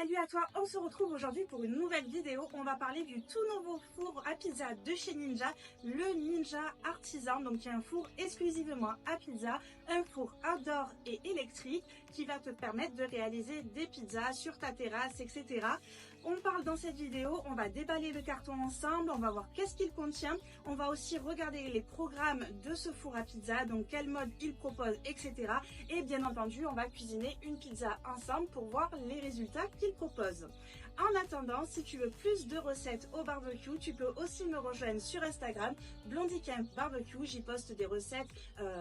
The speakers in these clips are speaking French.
Salut à toi, on se retrouve aujourd'hui pour une nouvelle vidéo. On va parler du tout nouveau four à pizza de chez Ninja, le Ninja Artisan. Donc il y a un four exclusivement à pizza, un four outdoor et électrique qui va te permettre de réaliser des pizzas sur ta terrasse, etc. On parle dans cette vidéo, on va déballer le carton ensemble, on va voir qu'est-ce qu'il contient. On va aussi regarder les programmes de ce four à pizza, donc quel mode il propose, etc. Et bien entendu, on va cuisiner une pizza ensemble pour voir les résultats qu'il propose. En attendant, si tu veux plus de recettes au barbecue, tu peux aussi me rejoindre sur Instagram, Blondie Camp Barbecue. J'y poste des recettes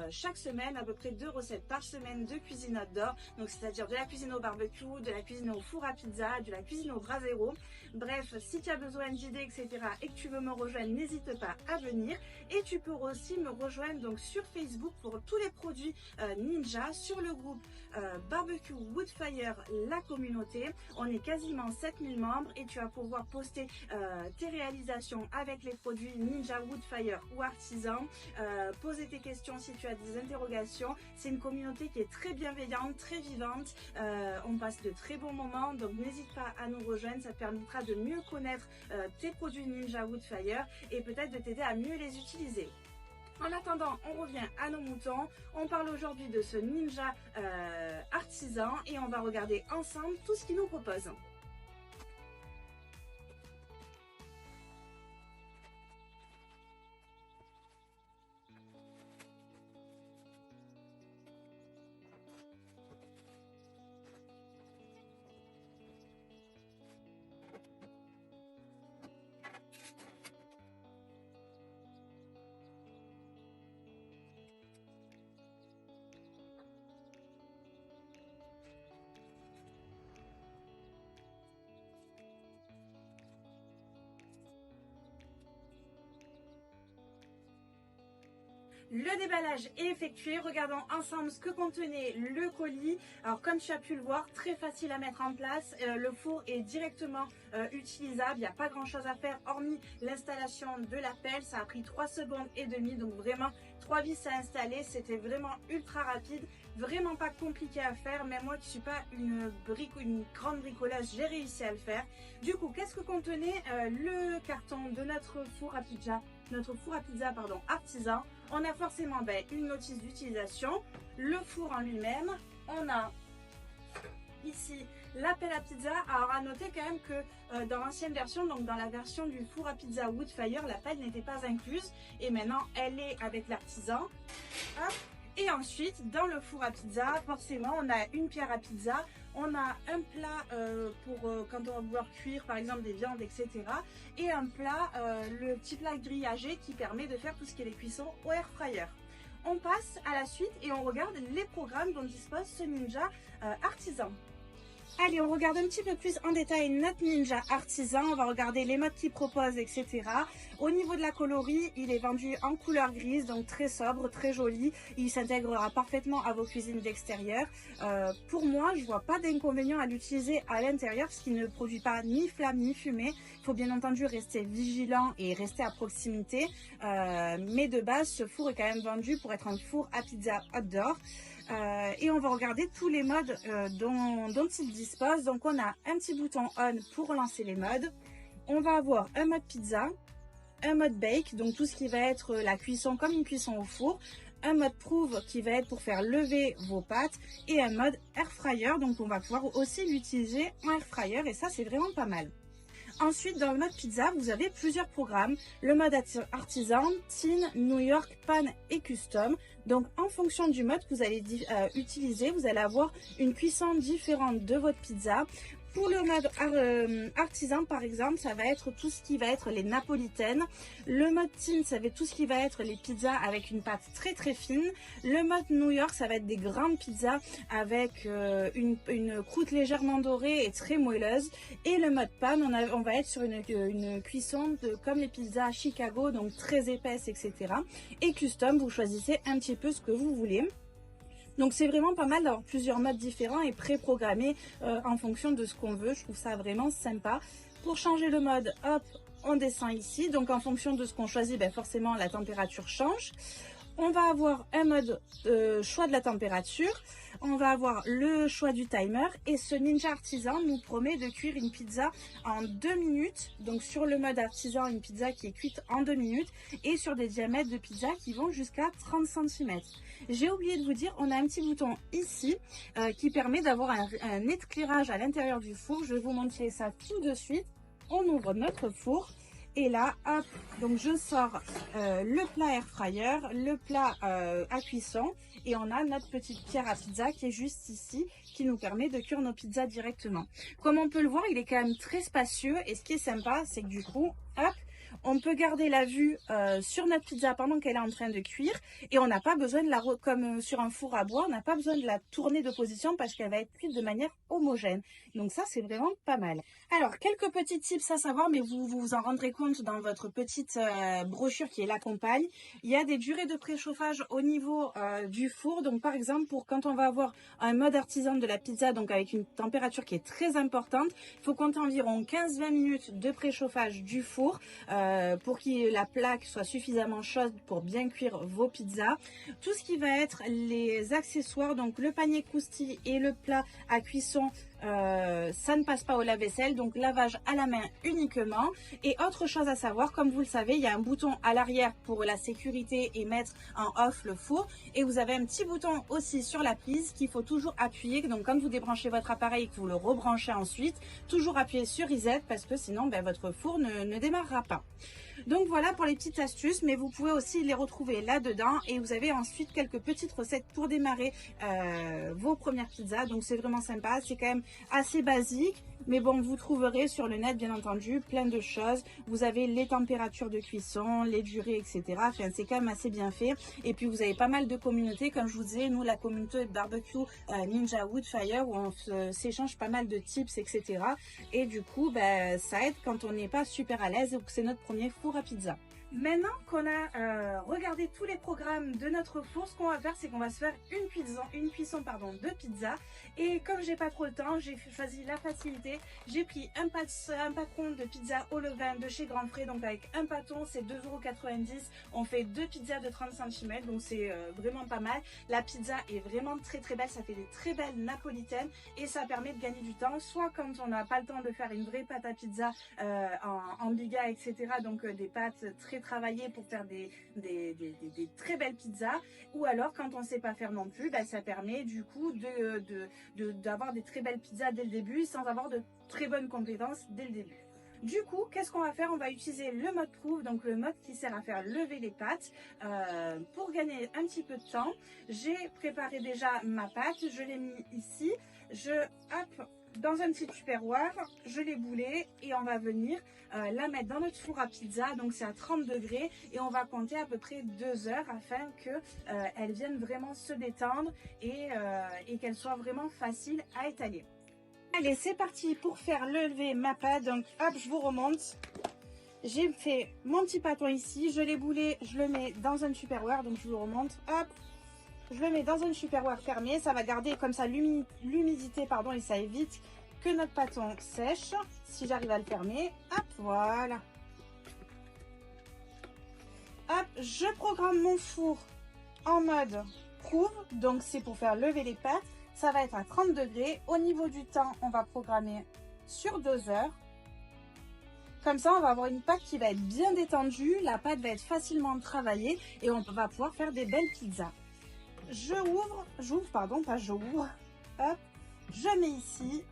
chaque semaine, à peu près 2 recettes par semaine de cuisine outdoor. Donc c'est-à-dire de la cuisine au barbecue, de la cuisine au four à pizza, de la cuisine au brasero. Bref, si tu as besoin d'idées, etc. et que tu veux me rejoindre, n'hésite pas à venir. Et tu peux aussi me rejoindre donc sur Facebook pour tous les produits Ninja, sur le groupe Barbecue Woodfire, la communauté. On est quasiment 7000 membres et tu vas pouvoir poster tes réalisations avec les produits Ninja Woodfire ou Artisan, poser tes questions si tu as des interrogations. C'est une communauté qui est très bienveillante, très vivante, on passe de très bons moments, donc n'hésite pas à nous rejoindre, ça te permettra de mieux connaître tes produits Ninja Woodfire et peut-être de t'aider à mieux les utiliser. En attendant, on revient à nos moutons. On parle aujourd'hui de ce Ninja Artisan et on va regarder ensemble tout ce qu'il nous propose. Le déballage est effectué, regardons ensemble ce que contenait le colis. Alors comme tu as pu le voir, très facile à mettre en place, le four est directement utilisable, il n'y a pas grand chose à faire hormis l'installation de la pelle, ça a pris 3 secondes et demie, donc vraiment 3 vis à installer, c'était vraiment ultra rapide, vraiment pas compliqué à faire, même moi qui suis pas une grande bricoleuse, j'ai réussi à le faire. Du coup, qu'est-ce que contenait le carton de notre four à pizza, artisan? On a forcément une notice d'utilisation, le four en lui-même, on a ici la pelle à pizza. Alors à noter quand même que dans l'ancienne version, donc dans la version du four à pizza Woodfire, la pelle n'était pas incluse et maintenant elle est avec l'artisan. Et ensuite dans le four à pizza, forcément on a une pierre à pizza, on a un plat pour quand on va vouloir cuire par exemple des viandes, etc. Et un plat, le petit plat grillagé qui permet de faire tout ce qui est les cuissons au air fryer. On passe à la suite et on regarde les programmes dont dispose ce Ninja Artisan. Allez, on regarde un petit peu plus en détail notre Ninja Artisan, on va regarder les modes qu'il propose, etc. Au niveau de la coloris, il est vendu en couleur grise, donc très sobre, très joli. Il s'intégrera parfaitement à vos cuisines d'extérieur. Pour moi, je vois pas d'inconvénient à l'utiliser à l'intérieur parce qu'il ne produit pas ni flamme ni fumée. Il faut bien entendu rester vigilant et rester à proximité. Mais de base, ce four est quand même vendu pour être un four à pizza outdoor. Et on va regarder tous les modes dont il dispose. Donc on a un petit bouton on pour lancer les modes. On va avoir un mode pizza, un mode bake, donc tout ce qui va être la cuisson comme une cuisson au four, un mode prove qui va être pour faire lever vos pâtes et un mode air fryer, donc on va pouvoir aussi l'utiliser en air fryer et ça c'est vraiment pas mal. Ensuite, dans le mode pizza, vous avez plusieurs programmes. Le mode artisan, teen, New York, pan et custom. Donc, en fonction du mode que vous allez utiliser, vous allez avoir une cuisson différente de votre pizza. Pour le mode artisan, par exemple, ça va être tout ce qui va être les napolitaines. Le mode teen, ça va être tout ce qui va être les pizzas avec une pâte très très fine. Le mode New York, ça va être des grandes pizzas avec une croûte légèrement dorée et très moelleuse. Et le mode pan, on va être sur une cuisson comme les pizzas à Chicago, donc très épaisse, etc. Et custom, vous choisissez un petit peu ce que vous voulez. Donc c'est vraiment pas mal d'avoir plusieurs modes différents et préprogrammés en fonction de ce qu'on veut. Je trouve ça vraiment sympa. Pour changer le mode, hop, on descend ici. Donc en fonction de ce qu'on choisit, forcément la température change. On va avoir un mode choix de la température, on va avoir le choix du timer et ce Ninja Artisan nous promet de cuire une pizza en 2 minutes. Donc sur le mode artisan, une pizza qui est cuite en 2 minutes et sur des diamètres de pizza qui vont jusqu'à 30 cm. J'ai oublié de vous dire, on a un petit bouton ici qui permet d'avoir un éclairage à l'intérieur du four. Je vais vous montrer ça tout de suite. On ouvre notre four. Et là, hop, donc je sors le plat air fryer, le plat à cuisson et on a notre petite pierre à pizza qui est juste ici, qui nous permet de cuire nos pizzas directement. Comme on peut le voir, il est quand même très spacieux et ce qui est sympa, c'est que du coup, hop, on peut garder la vue sur notre pizza pendant qu'elle est en train de cuire et on n'a pas besoin de la, comme sur un four à bois, on n'a pas besoin de la tourner de position parce qu'elle va être cuite de manière homogène. Donc ça, c'est vraiment pas mal. Alors, quelques petits tips à savoir, mais vous vous en rendrez compte dans votre petite brochure qui l'accompagne. Il y a des durées de préchauffage au niveau du four. Donc par exemple, pour quand on va avoir un mode artisan de la pizza, donc avec une température qui est très importante, il faut compter environ 15-20 minutes de préchauffage du four pour que la plaque soit suffisamment chaude pour bien cuire vos pizzas. Tout ce qui va être les accessoires, donc le panier croustille et le plat à cuisson, ça ne passe pas au lave-vaisselle, donc lavage à la main uniquement. Et autre chose à savoir, comme vous le savez, il y a un bouton à l'arrière pour la sécurité et mettre en off le four, et vous avez un petit bouton aussi sur la prise qu'il faut toujours appuyer. Donc quand vous débranchez votre appareil et que vous le rebranchez ensuite, toujours appuyer sur reset parce que sinon votre four ne démarrera pas. Donc voilà pour les petites astuces, mais vous pouvez aussi les retrouver là-dedans et vous avez ensuite quelques petites recettes pour démarrer vos premières pizzas. Donc c'est vraiment sympa, c'est quand même assez basique, mais bon, vous trouverez sur le net bien entendu plein de choses. Vous avez les températures de cuisson, les durées, etc. Enfin, c'est quand même assez bien fait. Et puis vous avez pas mal de communautés, comme je vous disais, nous la communauté barbecue Ninja Woodfire, où on s'échange pas mal de tips, etc. Et du coup, ça aide quand on n'est pas super à l'aise ou que c'est notre premier four à pizza. Maintenant qu'on a regardé tous les programmes de notre four, ce qu'on va faire, c'est qu'on va se faire une cuisson de pizza. Et comme j'ai pas trop le temps, j'ai choisi la facilité. J'ai pris un patron de pizza au levain de chez Grand Frais. Donc avec un pâton, c'est 2,90 €. On fait 2 pizzas de 30 cm, donc c'est vraiment pas mal. La pizza est vraiment très très belle, ça fait des très belles napolitaines et ça permet de gagner du temps. Soit quand on n'a pas le temps de faire une vraie pâte à pizza en biga, etc. Donc des pâtes très travaillées pour faire des très belles pizzas, ou alors quand on ne sait pas faire non plus, ça permet du coup d'avoir des très belles pizzas dès le début sans avoir de très bonnes compétences dès le début. Du coup, qu'est-ce qu'on va faire? On va utiliser le mode proof, donc le mode qui sert à faire lever les pâtes pour gagner un petit peu de temps. J'ai préparé déjà ma pâte, je l'ai mis ici, hop, dans un petit tupperware, je l'ai boulée et on va venir la mettre dans notre four à pizza, donc c'est à 30 degrés et on va compter à peu près 2 heures afin qu'elle vienne vraiment se détendre et qu'elle soit vraiment facile à étaler. Allez, c'est parti pour faire lever ma pâte. Donc hop, je vous remonte. J'ai fait mon petit pâton ici, je l'ai boulé, je le mets dans un tupperware, donc je vous remonte, hop. Je le mets dans un tupperware fermé, ça va garder comme ça l'humidité, pardon, et ça évite que notre pâton sèche. Si j'arrive à le fermer, hop, voilà. Hop, je programme mon four en mode proof, donc c'est pour faire lever les pâtes. Ça va être à 30 degrés. Au niveau du temps, on va programmer sur 2 heures. Comme ça, on va avoir une pâte qui va être bien détendue, la pâte va être facilement travaillée et on va pouvoir faire des belles pizzas. J'ouvre, hop, je mets ici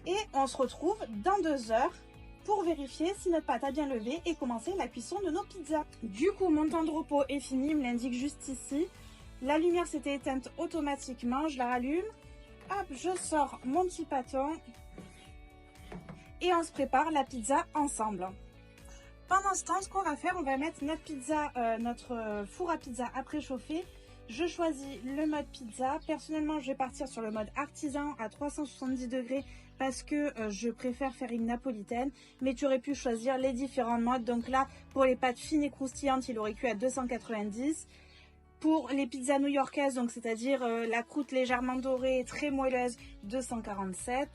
et on se retrouve dans 2 heures pour vérifier si notre pâte a bien levé et commencer la cuisson de nos pizzas. Du coup, mon temps de repos est fini, il me l'indique juste ici. La lumière s'était éteinte automatiquement, je la rallume, hop, je sors mon petit pâton et on se prépare la pizza ensemble. Pendant ce temps, ce qu'on va faire, on va mettre notre pizza, notre four à pizza à préchauffer. Je choisis le mode pizza. Personnellement, je vais partir sur le mode artisan à 370 degrés parce que je préfère faire une napolitaine. Mais tu aurais pu choisir les différents modes. Donc là, pour les pâtes fines et croustillantes, il aurait cuit à 290. Pour les pizzas new-yorkaises, donc c'est-à-dire la croûte légèrement dorée, très moelleuse, 245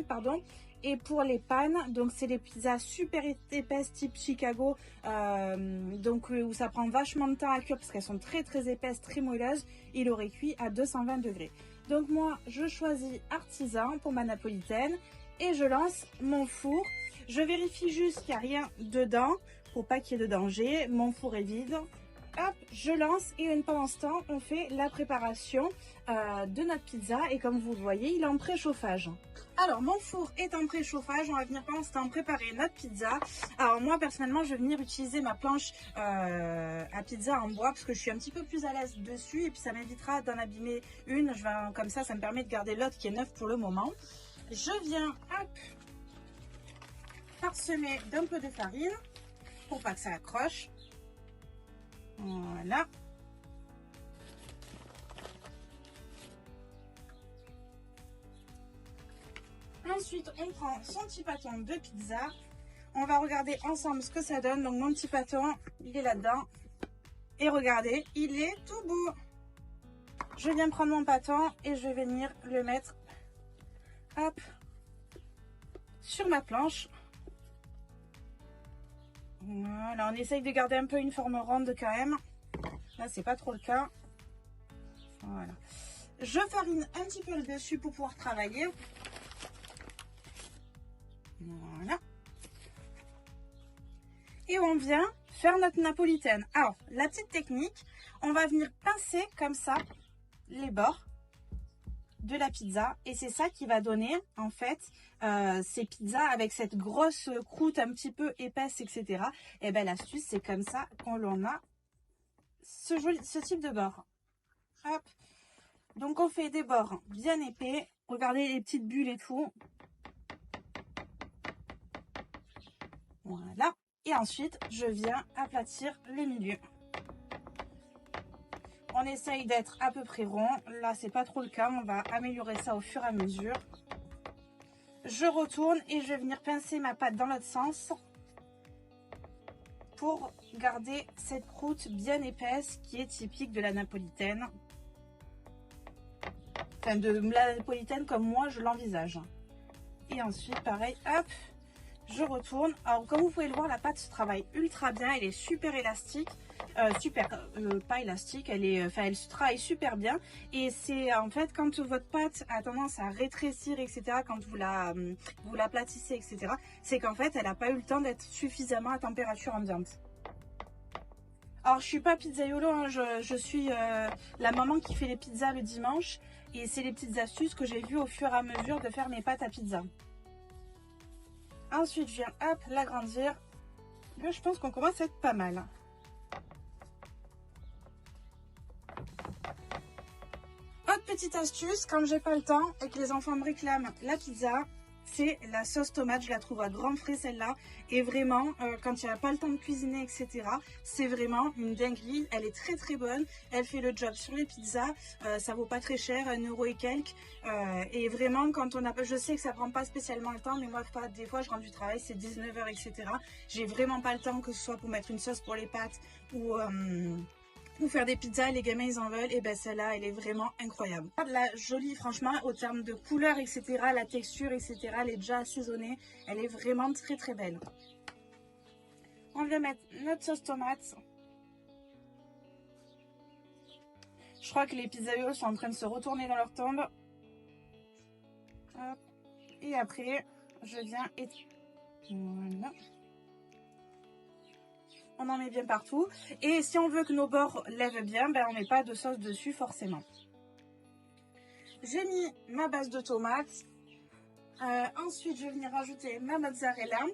pardon. Et pour les pannes, donc c'est les pizzas super épaisses type Chicago, où ça prend vachement de temps à cuire parce qu'elles sont très épaisses, très moelleuses. Il aurait cuit à 220 degrés. Donc moi, je choisis artisan pour ma napolitaine et je lance mon four. Je vérifie juste qu'il n'y a rien dedans pour pas qu'il y ait de danger. Mon four est vide. Hop, je lance et pendant ce temps, on fait la préparation de notre pizza. Et comme vous le voyez, il est en préchauffage. Alors, mon four est en préchauffage. On va venir pendant ce temps préparer notre pizza. Alors, moi, personnellement, je vais venir utiliser ma planche à pizza en bois parce que je suis un petit peu plus à l'aise dessus. Et puis, ça m'évitera d'en abîmer une. Comme ça me permet de garder l'autre qui est neuf pour le moment. Je viens, hop, parsemer d'un peu de farine pour pas que ça accroche. Voilà. Ensuite, on prend son petit bâton de pizza. On va regarder ensemble ce que ça donne. Donc, mon petit bâton, il est là-dedans. Et regardez, il est tout beau. Je viens prendre mon bâton et je vais venir le mettre, hop, sur ma planche. Voilà, on essaye de garder un peu une forme ronde quand même. Là, c'est pas trop le cas. Voilà. Je farine un petit peu le dessus pour pouvoir travailler. Voilà. Et on vient faire notre napolitaine. Alors, la petite technique, on va venir pincer comme ça les bords de la pizza. Et c'est ça qui va donner, en fait, ces pizzas avec cette grosse croûte un petit peu épaisse, etc. Et bien, l'astuce, c'est comme ça qu'on a ce type de bord. Hop. Donc, on fait des bords bien épais. Regardez les petites bulles et tout. Voilà. Et ensuite, je viens aplatir le milieu. On essaye d'être à peu près rond. Là, c'est pas trop le cas. On va améliorer ça au fur et à mesure. Je retourne et je vais venir pincer ma pâte dans l'autre sens pour garder cette croûte bien épaisse qui est typique de la napolitaine. Enfin, de la napolitaine comme moi, je l'envisage. Et ensuite, pareil, hop, je retourne. Alors, comme vous pouvez le voir, la pâte se travaille ultra bien. Elle est super élastique. Pas élastique, elle se travaille super bien. Et c'est en fait quand votre pâte a tendance à rétrécir, etc., quand vous l'aplatissez, etc., c'est qu'en fait, elle n'a pas eu le temps d'être suffisamment à température ambiante. Alors, je suis pas pizzaiolo, hein, je suis la maman qui fait les pizzas le dimanche. Et c'est les petites astuces que j'ai vues au fur et à mesure de faire mes pâtes à pizza. Ensuite, je viens, hop, l'agrandir. Là, je pense qu'on commence à être pas mal. Autre petite astuce, quand j'ai pas le temps et que les enfants me réclament la pizza, c'est la sauce tomate. Je la trouve à grands frais celle-là. Et vraiment, quand il n'y a pas le temps de cuisiner, etc., c'est vraiment une dinguerie. Elle est très bonne. Elle fait le job sur les pizzas. Ça vaut pas très cher, 1 € et quelques. Et vraiment, quand on a... Je sais que ça prend pas spécialement le temps, mais moi, des fois, je rentre du travail, c'est 19 h, etc. J'ai vraiment pas le temps, que ce soit pour mettre une sauce pour les pâtes ou faire des pizzas, les gamins ils en veulent, et ben celle-là elle est vraiment incroyable. La jolie, franchement, au terme de couleur, etc., la texture, etc., elle est déjà assaisonnée, elle est vraiment très belle. On vient mettre notre sauce tomate. Je crois que les pizzaiolos sont en train de se retourner dans leur tombe. Hop. Et après, je viens et... Voilà. On en met bien partout. Et si on veut que nos bords lèvent bien, ben on met pas de sauce dessus forcément. J'ai mis ma base de tomates. Ensuite, je vais venir rajouter ma mozzarella.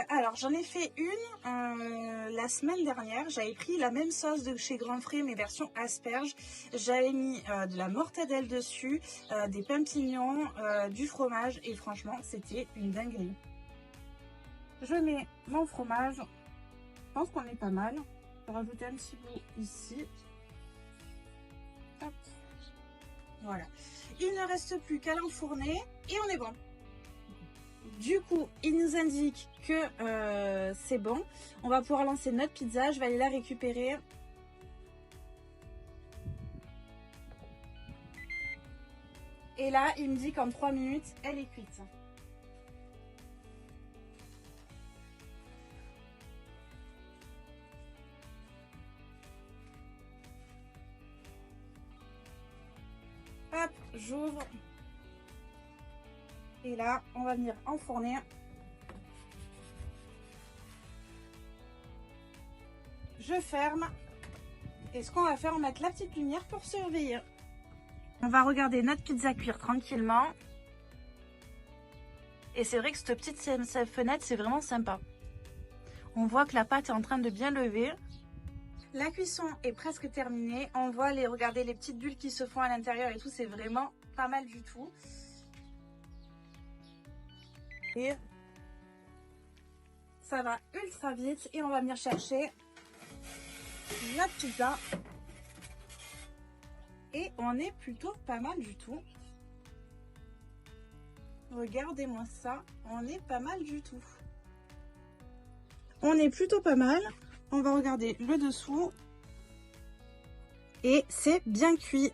Alors, j'en ai fait une la semaine dernière. J'avais pris la même sauce de chez Grand Frais, mais version asperge. J'avais mis de la mortadelle dessus, des champignons, du fromage. Et franchement, c'était une dinguerie. Je mets mon fromage. Je pense qu'on est pas mal. Je vais rajouter un petit bout ici. Hop. Voilà. Il ne reste plus qu'à l'enfourner et on est bon. Du coup, il nous indique que c'est bon. On va pouvoir lancer notre pizza. Je vais aller la récupérer. Et là, il me dit qu'en 3 minutes, elle est cuite. Hop, j'ouvre. Et là, on va venir enfourner. Je ferme. Et ce qu'on va faire, on va mettre la petite lumière pour surveiller. On va regarder notre pizza cuire tranquillement. Et c'est vrai que cette petite fenêtre, c'est vraiment sympa. On voit que la pâte est en train de bien lever. La cuisson est presque terminée. On voit regardez les petites bulles qui se font à l'intérieur et tout. C'est vraiment pas mal du tout. Et ça va ultra vite. Et on va venir chercher la pizza. Et on est plutôt pas mal du tout. Regardez-moi ça. On est pas mal du tout. On est plutôt pas mal. On va regarder le dessous. Et c'est bien cuit.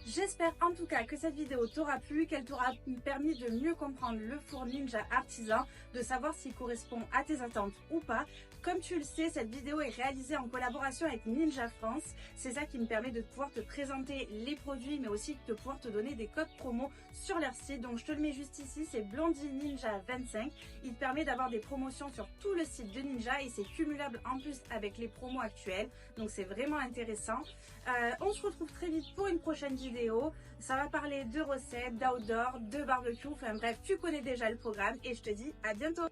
J'espère en tout cas que cette vidéo t'aura plu, qu'elle t'aura permis de mieux comprendre le four Ninja Artisan, de savoir s'il correspond à tes attentes ou pas. Comme tu le sais, cette vidéo est réalisée en collaboration avec Ninja France. C'est ça qui me permet de pouvoir te présenter les produits, mais aussi de pouvoir te donner des codes promo sur leur site. Donc je te le mets juste ici, c'est Blondie Ninja 25. Il te permet d'avoir des promotions sur tout le site de Ninja et c'est cumulable en plus avec les promos actuels. Donc c'est vraiment intéressant. On se retrouve très vite pour une prochaine vidéo. Ça va parler de recettes, d'outdoor, de barbecue. Enfin bref, tu connais déjà le programme et je te dis à bientôt.